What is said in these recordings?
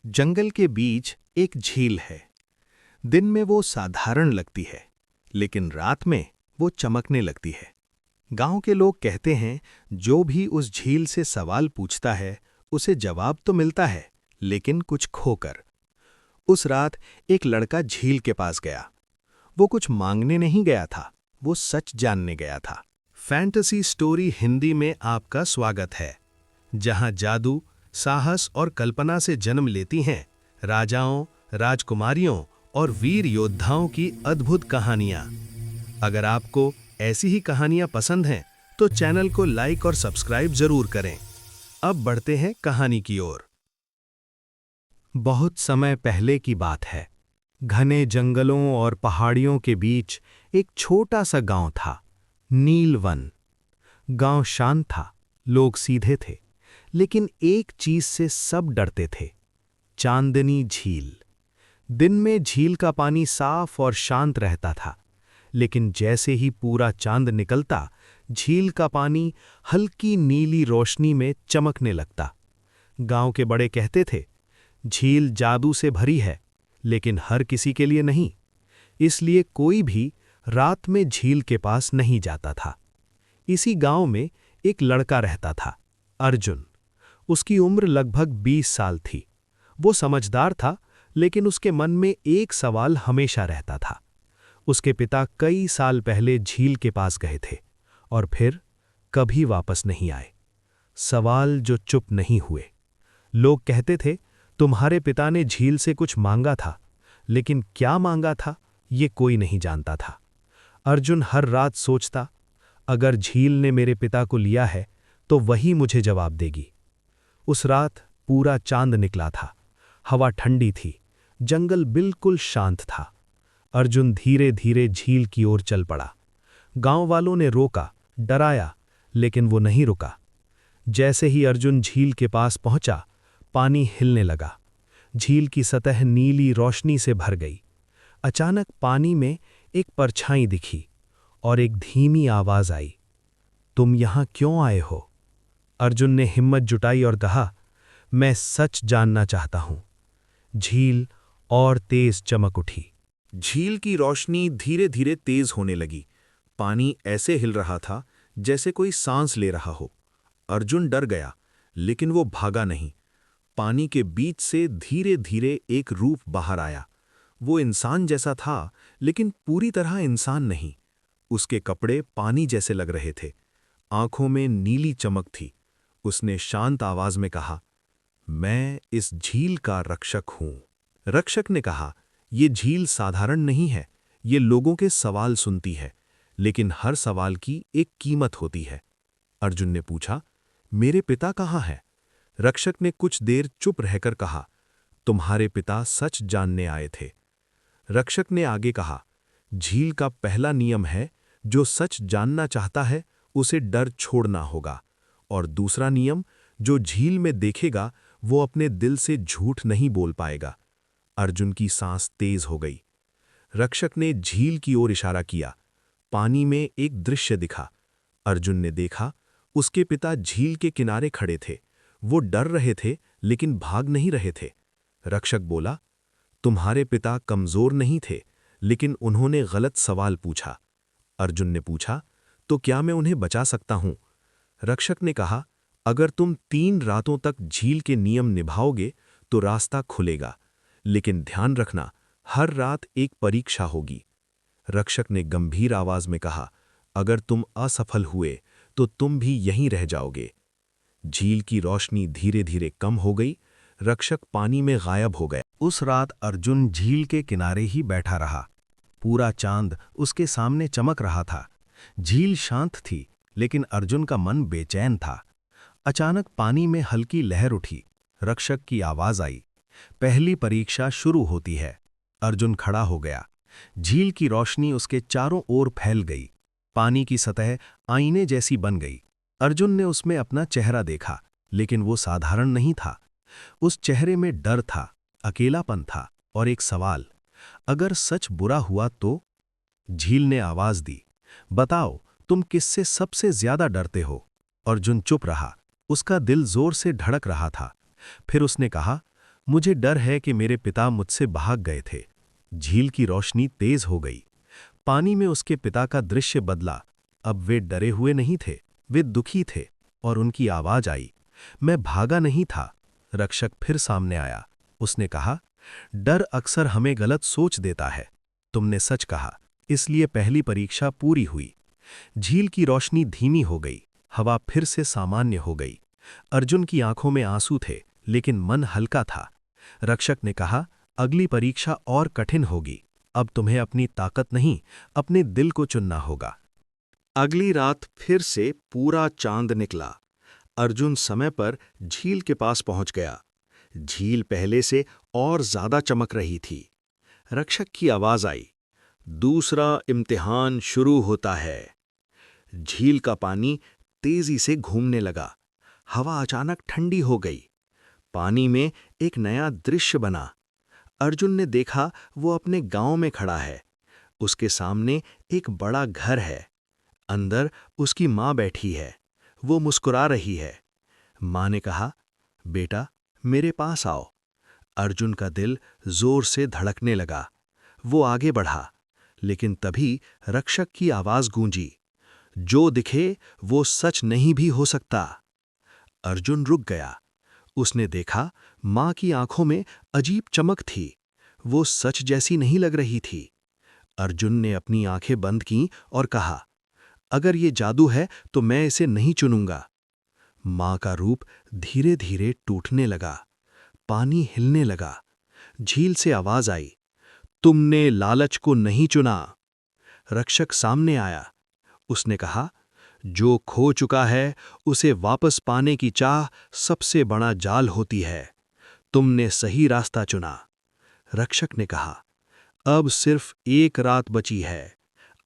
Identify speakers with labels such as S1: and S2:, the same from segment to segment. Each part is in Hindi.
S1: जंगल के बीच एक झील है। दिन में वो साधारण लगती है, लेकिन रात में वो चमकने लगती है। गांव के लोग कहते हैं, जो भी उस झील से सवाल पूछता है, उसे जवाब तो मिलता है, लेकिन कुछ खोकर। उस रात एक लड़का झील के पास गया। वो कुछ मांगने नहीं गया था, वो सच जानने गया था। फैंटेसी स्टोरी हिंदी में आपका स्वागत है, जहां जादू, साहस और कल्पना से जन्म लेती हैं राजाओं, राजकुमारियों और वीर योद्धाओं की अद्भुत कहानियां। अगर आपको ऐसी ही कहानियां पसंद हैं, तो चैनल को लाइक और सब्सक्राइब जरूर करें। अब बढ़ते हैं कहानी की ओर। बहुत समय पहले की बात है। घने जंगलों और पहाड़ियों के बीच एक छोटा सा गांव था, नीलवन। गांव शांत था, लोग सीधे थे, लेकिन एक चीज से सब डरते थे, चांदनी झील। दिन में झील का पानी साफ और शांत रहता था, लेकिन जैसे ही पूरा चांद निकलता, झील का पानी हल्की नीली रोशनी में चमकने लगता। गांव के बड़े कहते थे, झील जादू से भरी है, लेकिन हर किसी के लिए नहीं। इसलिए कोई भी रात में झील के पास नहीं जाता था। इसी गांव में एक लड़का रहता था, अर्जुन। उसकी उम्र लगभग 20 साल थी। वो समझदार था, लेकिन उसके मन में एक सवाल हमेशा रहता था। उसके पिता कई साल पहले झील के पास गए थे और फिर कभी वापस नहीं आए। सवाल जो चुप नहीं हुए। लोग कहते थे, तुम्हारे पिता ने झील से कुछ मांगा था, लेकिन क्या मांगा था, ये कोई नहीं जानता था। अर्जुन हर रात सोचता, अगर झील ने मेरे पिता को लिया है, तो वही मुझे जवाब देगी। उस रात पूरा चांद निकला था, हवा ठंडी थी, जंगल बिल्कुल शांत था। अर्जुन धीरे धीरे झील की ओर चल पड़ा। गांव वालों ने रोका, डराया, लेकिन वो नहीं रुका। जैसे ही अर्जुन झील के पास पहुंचा, पानी हिलने लगा। झील की सतह नीली रोशनी से भर गई। अचानक पानी में एक परछाई दिखी और एक धीमी आवाज आई, तुम यहां क्यों आए हो? अर्जुन ने हिम्मत जुटाई और कहा, मैं सच जानना चाहता हूं। झील और तेज चमक उठी। झील की रोशनी धीरे धीरे तेज होने लगी। पानी ऐसे हिल रहा था जैसे कोई सांस ले रहा हो। अर्जुन डर गया, लेकिन वो भागा नहीं। पानी के बीच से धीरे धीरे एक रूप बाहर आया। वो इंसान जैसा था, लेकिन पूरी तरह इंसान नहीं। उसके कपड़े पानी जैसे लग रहे थे, आंखों में नीली चमक थी। उसने शांत आवाज में कहा, मैं इस झील का रक्षक हूं। रक्षक ने कहा, ये झील साधारण नहीं है, ये लोगों के सवाल सुनती है, लेकिन हर सवाल की एक कीमत होती है। अर्जुन ने पूछा, मेरे पिता कहाँ हैं? रक्षक ने कुछ देर चुप रहकर कहा, तुम्हारे पिता सच जानने आए थे। रक्षक ने आगे कहा, झील का पहला नियम है, जो सच जानना चाहता है उसे डर छोड़ना होगा। और दूसरा नियम, जो झील में देखेगा वो अपने दिल से झूठ नहीं बोल पाएगा। अर्जुन की सांस तेज हो गई। रक्षक ने झील की ओर इशारा किया। पानी में एक दृश्य दिखा। अर्जुन ने देखा, उसके पिता झील के किनारे खड़े थे। वो डर रहे थे, लेकिन भाग नहीं रहे थे। रक्षक बोला, तुम्हारे पिता कमजोर नहीं थे, लेकिन उन्होंने गलत सवाल पूछा। अर्जुन ने पूछा, तो क्या मैं उन्हें बचा सकता हूं? रक्षक ने कहा, अगर तुम 3 रातों तक झील के नियम निभाओगे तो रास्ता खुलेगा, लेकिन ध्यान रखना, हर रात एक परीक्षा होगी। रक्षक ने गंभीर आवाज में कहा, अगर तुम असफल हुए तो तुम भी यहीं रह जाओगे। झील की रोशनी धीरे धीरे कम हो गई। रक्षक पानी में गायब हो गया। उस रात अर्जुन झील के किनारे ही बैठा रहा। पूरा चांद उसके सामने चमक रहा था। झील शांत थी, लेकिन अर्जुन का मन बेचैन था। अचानक पानी में हल्की लहर उठी। रक्षक की आवाज आई, पहली परीक्षा शुरू होती है। अर्जुन खड़ा हो गया। झील की रोशनी उसके चारों ओर फैल गई। पानी की सतह आईने जैसी बन गई। अर्जुन ने उसमें अपना चेहरा देखा, लेकिन वो साधारण नहीं था। उस चेहरे में डर था, अकेलापन था और एक सवाल, अगर सच बुरा हुआ तो? झील ने आवाज दी, बताओ, तुम किससे सबसे ज्यादा डरते हो? अर्जुन चुप रहा। उसका दिल जोर से धड़क रहा था। फिर उसने कहा, मुझे डर है कि मेरे पिता मुझसे भाग गए थे। झील की रोशनी तेज हो गई। पानी में उसके पिता का दृश्य बदला। अब वे डरे हुए नहीं थे, वे दुखी थे, और उनकी आवाज आई। मैं भागा नहीं था। रक्षक फिर सामने आया। उसने कहा, डर अक्सर हमें गलत सोच देता है। तुमने सच कहा, इसलिए पहली परीक्षा पूरी हुई। झील की रोशनी धीमी हो गई। हवा फिर से सामान्य हो गई। अर्जुन की आंखों में आंसू थे, लेकिन मन हल्का था। रक्षक ने कहा, अगली परीक्षा और कठिन होगी। अब तुम्हें अपनी ताकत नहीं, अपने दिल को चुनना होगा। अगली रात फिर से पूरा चांद निकला। अर्जुन समय पर झील के पास पहुंच गया। झील पहले से और ज्यादा चमक रही थी। रक्षक की आवाज आई, दूसरा इम्तिहान शुरू होता है। झील का पानी तेजी से घूमने लगा। हवा अचानक ठंडी हो गई। पानी में एक नया दृश्य बना। अर्जुन ने देखा, वो अपने गांव में खड़ा है। उसके सामने एक बड़ा घर है। अंदर उसकी माँ बैठी है। वो मुस्कुरा रही है। माँ ने कहा, बेटा, मेरे पास आओ। अर्जुन का दिल जोर से धड़कने लगा। वो आगे बढ़ा, लेकिन तभी रक्षक की आवाज गूंजी, जो दिखे वो सच नहीं भी हो सकता। अर्जुन रुक गया। उसने देखा, माँ की आंखों में अजीब चमक थी। वो सच जैसी नहीं लग रही थी। अर्जुन ने अपनी आंखें बंद कीं और कहा, अगर ये जादू है तो मैं इसे नहीं चुनूंगा। माँ का रूप धीरे धीरे टूटने लगा। पानी हिलने लगा। झील से आवाज आई, तुमने लालच को नहीं चुना। रक्षक सामने आया। उसने कहा, जो खो चुका है उसे वापस पाने की चाह सबसे बड़ा जाल होती है। तुमने सही रास्ता चुना। रक्षक ने कहा, अब सिर्फ एक रात बची है।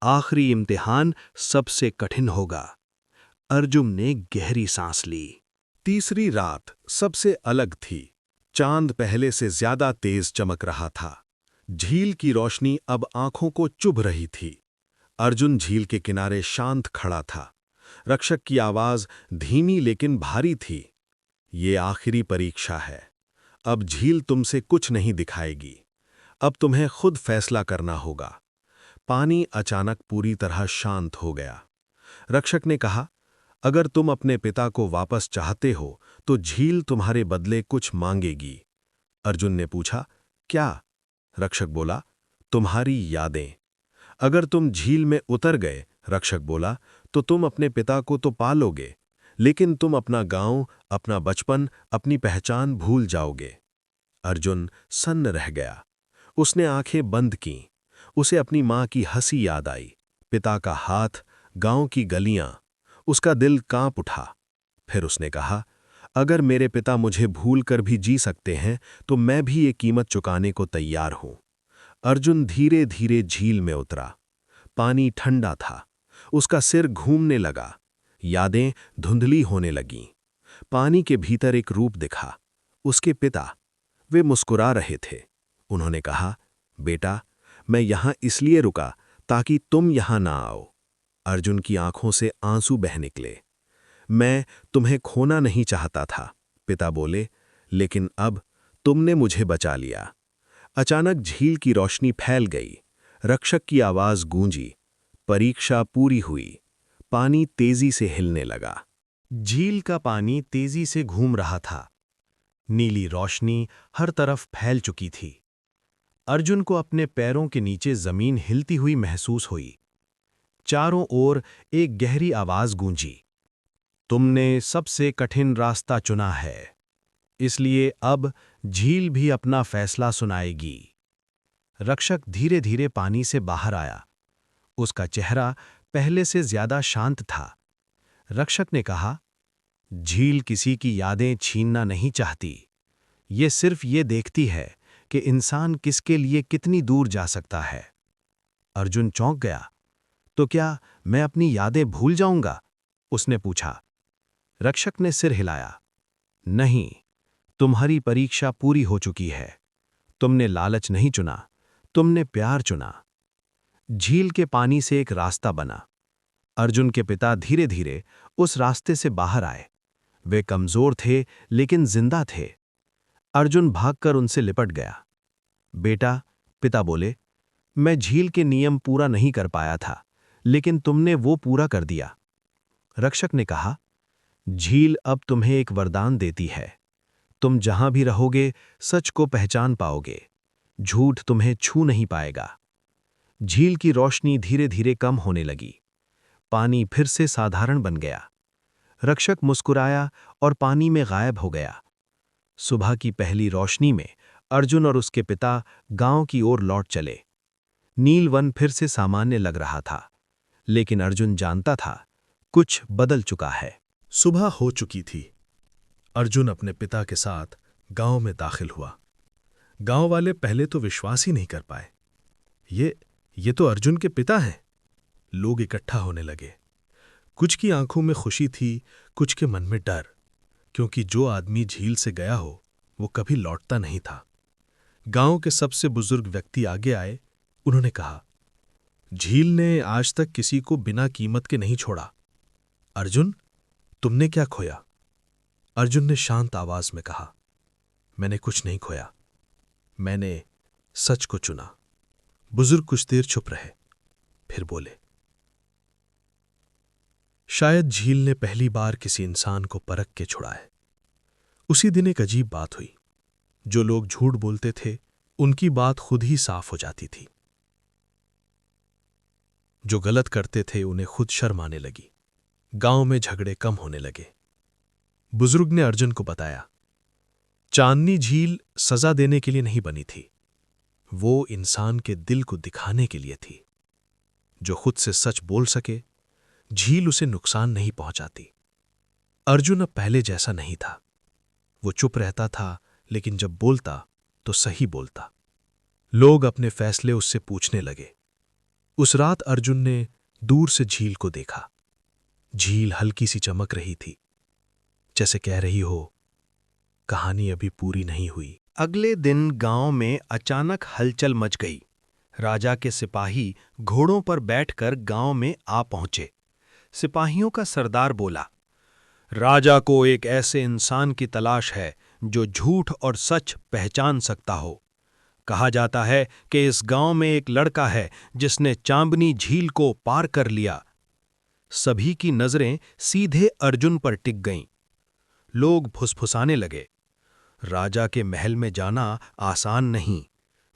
S1: आखिरी इम्तिहान सबसे कठिन होगा। अर्जुन ने गहरी सांस ली। तीसरी रात सबसे अलग थी। चांद पहले से ज्यादा तेज चमक रहा था। झील की रोशनी अब आंखों को चुभ रही थी। अर्जुन झील के किनारे शांत खड़ा था। रक्षक की आवाज धीमी लेकिन भारी थी, ये आखिरी परीक्षा है। अब झील तुमसे कुछ नहीं दिखाएगी। अब तुम्हें खुद फैसला करना होगा। पानी अचानक पूरी तरह शांत हो गया। रक्षक ने कहा, अगर तुम अपने पिता को वापस चाहते हो तो झील तुम्हारे बदले कुछ मांगेगी। अर्जुन ने पूछा, क्या? रक्षक बोला, तुम्हारी यादें। अगर तुम झील में उतर गए, रक्षक बोला, तो तुम अपने पिता को तो पालोगे, लेकिन तुम अपना गांव, अपना बचपन, अपनी पहचान भूल जाओगे। अर्जुन सन्न रह गया। उसने आंखें बंद कीं। उसे अपनी मां की हंसी याद आई, पिता का हाथ, गांव की गलियां। उसका दिल कांप उठा। फिर उसने कहा, अगर मेरे पिता मुझे भूल कर भी जी सकते हैं तो मैं भी ये कीमत चुकाने को तैयार हूं। अर्जुन धीरे धीरे झील में उतरा। पानी ठंडा था। उसका सिर घूमने लगा। यादें धुंधली होने लगीं। पानी के भीतर एक रूप दिखा, उसके पिता। वे मुस्कुरा रहे थे। उन्होंने कहा, बेटा, मैं यहां इसलिए रुका ताकि तुम यहां ना आओ। अर्जुन की आंखों से आंसू बह निकले। मैं तुम्हें खोना नहीं चाहता था, पिता बोले, लेकिन अब तुमने मुझे बचा लिया। अचानक झील की रोशनी फैल गई। रक्षक की आवाज गूंजी। परीक्षा पूरी हुई। पानी तेजी से हिलने लगा। झील का पानी तेजी से घूम रहा था। नीली रोशनी हर तरफ फैल चुकी थी। अर्जुन को अपने पैरों के नीचे जमीन हिलती हुई महसूस हुई। चारों ओर एक गहरी आवाज गूंजी, तुमने सबसे कठिन रास्ता चुना है, इसलिए अब झील भी अपना फैसला सुनाएगी। रक्षक धीरे धीरे पानी से बाहर आया। उसका चेहरा पहले से ज्यादा शांत था। रक्षक ने कहा, झील किसी की यादें छीनना नहीं चाहती। ये सिर्फ ये देखती है कि इंसान किसके लिए कितनी दूर जा सकता है। अर्जुन चौंक गया। तो क्या मैं अपनी यादें भूल जाऊंगा? उसने पूछा। रक्षक ने सिर हिलाया। नहीं, तुम्हारी परीक्षा पूरी हो चुकी है। तुमने लालच नहीं चुना, तुमने प्यार चुना। झील के पानी से एक रास्ता बना। अर्जुन के पिता धीरे धीरे उस रास्ते से बाहर आए। वे कमजोर थे लेकिन जिंदा थे। अर्जुन भागकर उनसे लिपट गया। बेटा, पिता बोले, मैं झील के नियम पूरा नहीं कर पाया था, लेकिन तुमने वो पूरा कर दिया। रक्षक ने कहा, झील अब तुम्हें एक वरदान देती है। तुम जहां भी रहोगे सच को पहचान पाओगे, झूठ तुम्हें छू नहीं पाएगा। झील की रोशनी धीरे धीरे कम होने लगी। पानी फिर से साधारण बन गया। रक्षक मुस्कुराया और पानी में गायब हो गया। सुबह की पहली रोशनी में अर्जुन और उसके पिता गांव की ओर लौट चले। नीलवन फिर से सामान्य लग रहा था, लेकिन अर्जुन जानता था कुछ बदल चुका है।
S2: सुबह हो चुकी थी। अर्जुन अपने पिता के साथ गांव में दाखिल हुआ। गांव वाले पहले तो विश्वास ही नहीं कर पाए। ये तो अर्जुन के पिता हैं। लोग इकट्ठा होने लगे। कुछ की आंखों में खुशी थी, कुछ के मन में डर, क्योंकि जो आदमी झील से गया हो वो कभी लौटता नहीं था। गांव के सबसे बुजुर्ग व्यक्ति आगे आए। उन्होंने कहा, झील ने आज तक किसी को बिना कीमत के नहीं छोड़ा। अर्जुन, तुमने क्या खोया? अर्जुन ने शांत आवाज में कहा, मैंने कुछ नहीं खोया, मैंने सच को चुना। बुजुर्ग कुछ देर चुप रहे, फिर बोले, शायद झील ने पहली बार किसी इंसान को परख के छुड़ाए। उसी दिन एक अजीब बात हुई। जो लोग झूठ बोलते थे उनकी बात खुद ही साफ हो जाती थी। जो गलत करते थे उन्हें खुद शर्म आने लगी। गांव में झगड़े कम होने लगे। बुजुर्ग ने अर्जुन को बताया, चांदनी झील सजा देने के लिए नहीं बनी थी, वो इंसान के दिल को दिखाने के लिए थी। जो खुद से सच बोल सके, झील उसे नुकसान नहीं पहुंचाती। अर्जुन अब पहले जैसा नहीं था। वो चुप रहता था, लेकिन जब बोलता तो सही बोलता। लोग अपने फैसले उससे पूछने लगे। उस रात अर्जुन ने दूर से झील को देखा। झील हल्की सी चमक रही थी, जैसे कह रही हो, कहानी अभी पूरी नहीं हुई।
S1: अगले दिन गांव में अचानक हलचल मच गई। राजा के सिपाही घोड़ों पर बैठकर गांव में आ पहुंचे। सिपाहियों का सरदार बोला, राजा को एक ऐसे इंसान की तलाश है जो झूठ और सच पहचान सकता हो। कहा जाता है कि इस गांव में एक लड़का है जिसने चांदनी झील को पार कर लिया। सभी की नजरें सीधे अर्जुन पर टिक गईं। लोग फुसफुसाने लगे, राजा के महल में जाना आसान नहीं।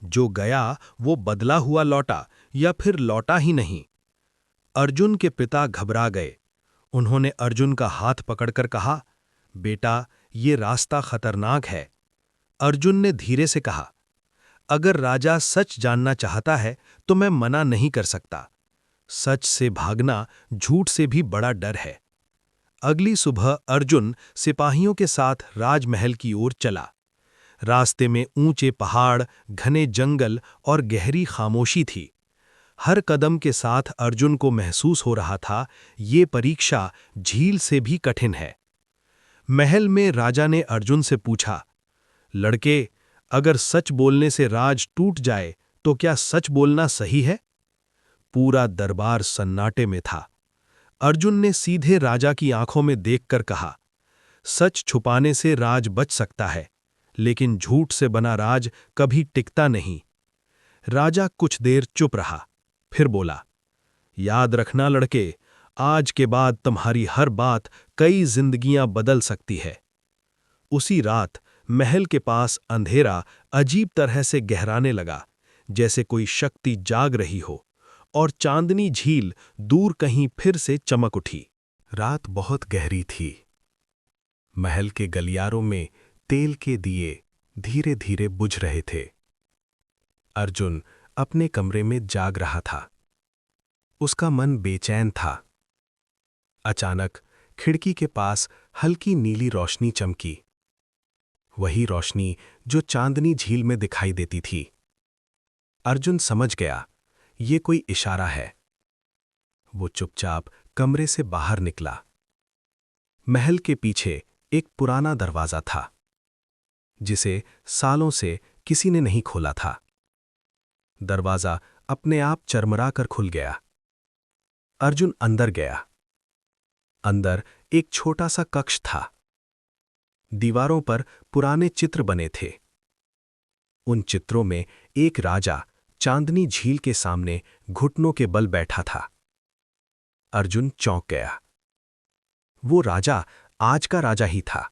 S1: जो गया वो बदला हुआ लौटा या फिर लौटा ही नहीं। अर्जुन के पिता घबरा गए। उन्होंने अर्जुन का हाथ पकड़कर कहा, बेटा, ये रास्ता खतरनाक है। अर्जुन ने धीरे से कहा, अगर राजा सच जानना चाहता है तो मैं मना नहीं कर सकता। सच से भागना झूठ से भी बड़ा डर है। अगली सुबह अर्जुन सिपाहियों के साथ राजमहल की ओर चला। रास्ते में ऊंचे पहाड़, घने जंगल और गहरी खामोशी थी। हर कदम के साथ अर्जुन को महसूस हो रहा था, ये परीक्षा झील से भी कठिन है। महल में राजा ने अर्जुन से पूछा, लड़के, अगर सच बोलने से राज टूट जाए तो क्या सच बोलना सही है? पूरा दरबार सन्नाटे में था। अर्जुन ने सीधे राजा की आंखों में देखकर कहा, सच छुपाने से राज बच सकता है, लेकिन झूठ से बना राज कभी टिकता नहीं। राजा कुछ देर चुप रहा, फिर बोला, याद रखना लड़के, आज के बाद तुम्हारी हर बात कई जिंदगियां बदल सकती है। उसी रात महल के पास अंधेरा अजीब तरह से गहराने लगा, जैसे कोई शक्ति जाग रही हो, और चांदनी झील दूर कहीं फिर से चमक उठी। रात बहुत गहरी थी। महल के गलियारों में तेल के दिए धीरे धीरे बुझ रहे थे। अर्जुन अपने कमरे में जाग रहा था। उसका मन बेचैन था। अचानक खिड़की के पास हल्की नीली रोशनी चमकी, वही रोशनी जो चांदनी झील में दिखाई देती थी। अर्जुन समझ गया, ये कोई इशारा है। वो चुपचाप कमरे से बाहर निकला। महल के पीछे एक पुराना दरवाजा था, जिसे सालों से किसी ने नहीं खोला था। दरवाजा अपने आप चरमरा कर खुल गया। अर्जुन अंदर गया। अंदर एक छोटा सा कक्ष था। दीवारों पर
S2: पुराने चित्र बने थे। उन चित्रों में एक राजा चांदनी झील के सामने घुटनों के बल बैठा था। अर्जुन चौंक गया। वो राजा आज का राजा ही था।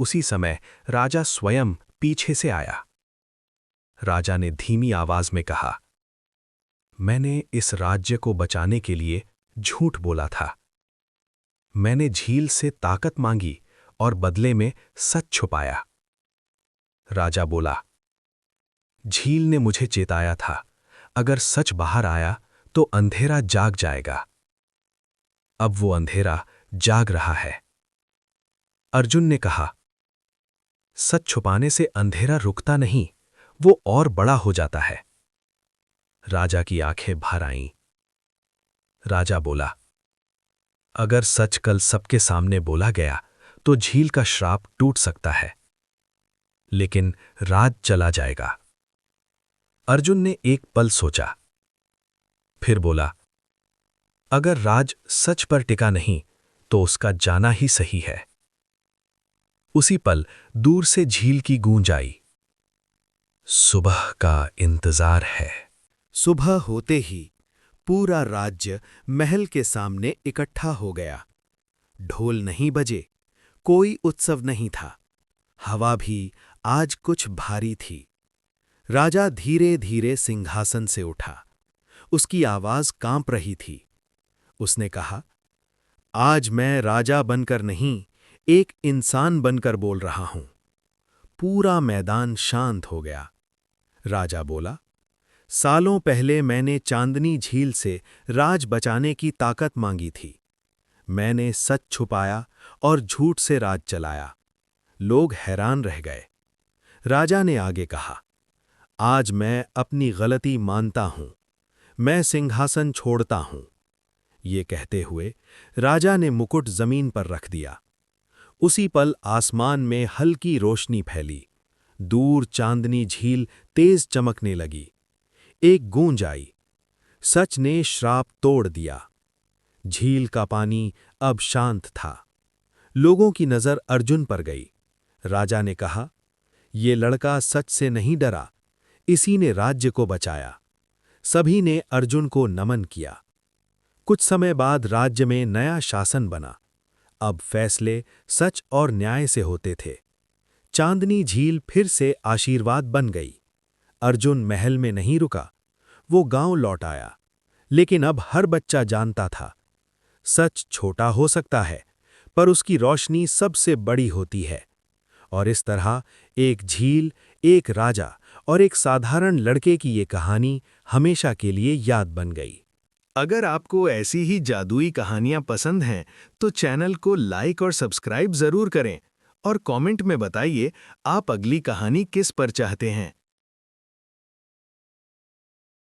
S2: उसी समय राजा स्वयं पीछे से आया। राजा ने धीमी आवाज में कहा, मैंने इस राज्य को बचाने के लिए झूठ बोला था। मैंने झील से ताकत मांगी और बदले में सच छुपाया। राजा बोला, झील ने मुझे चेताया था, अगर सच बाहर आया तो अंधेरा जाग जाएगा। अब वो अंधेरा जाग रहा है। अर्जुन ने कहा, सच छुपाने से अंधेरा रुकता नहीं, वो और बड़ा हो जाता है। राजा की आंखें भर आईं। राजा बोला, अगर सच कल सबके सामने बोला गया तो झील का श्राप टूट सकता है, लेकिन राज चला जाएगा। अर्जुन ने एक पल सोचा, फिर बोला, अगर राज सच पर टिका नहीं तो उसका जाना ही सही है। उसी पल दूर से झील की गूंज आई, सुबह का इंतजार है।
S1: सुबह होते ही पूरा राज्य महल के सामने इकट्ठा हो गया। ढोल नहीं बजे, कोई उत्सव नहीं था। हवा भी आज कुछ भारी थी। राजा धीरे धीरे सिंहासन से उठा। उसकी आवाज कांप रही थी। उसने कहा, आज मैं राजा बनकर नहीं, एक इंसान बनकर बोल रहा हूं। पूरा मैदान शांत हो गया। राजा बोला, सालों पहले मैंने चांदनी झील से राज बचाने की ताकत मांगी थी। मैंने सच छुपाया और झूठ से राज चलाया। लोग हैरान रह गए। राजा ने आगे कहा, आज मैं अपनी गलती मानता हूं। मैं सिंहासन छोड़ता हूं। ये कहते हुए राजा ने मुकुट जमीन पर रख दिया। उसी पल आसमान में हल्की रोशनी फैली। दूर चांदनी झील तेज चमकने लगी। एक गूंज आई, सच ने श्राप तोड़ दिया। झील का पानी अब शांत था। लोगों की नजर अर्जुन पर गई। राजा ने कहा, ये लड़का सच से नहीं डरा, इसी ने राज्य को बचाया। सभी ने अर्जुन को नमन किया। कुछ समय बाद राज्य में नया शासन बना। अब फैसले सच और न्याय से होते थे। चांदनी झील फिर से आशीर्वाद बन गई। अर्जुन महल में नहीं रुका, वो गांव लौट आया। लेकिन अब हर बच्चा जानता था, सच छोटा हो सकता है, पर उसकी रोशनी सबसे बड़ी होती है। और इस तरह एक झील, एक राजा और एक साधारण लड़के की ये कहानी हमेशा के लिए याद बन गई।
S2: अगर आपको ऐसी ही जादुई कहानियां पसंद हैं तो चैनल को लाइक और सब्सक्राइब जरूर करें और कमेंट में बताइए आप अगली कहानी किस पर चाहते हैं।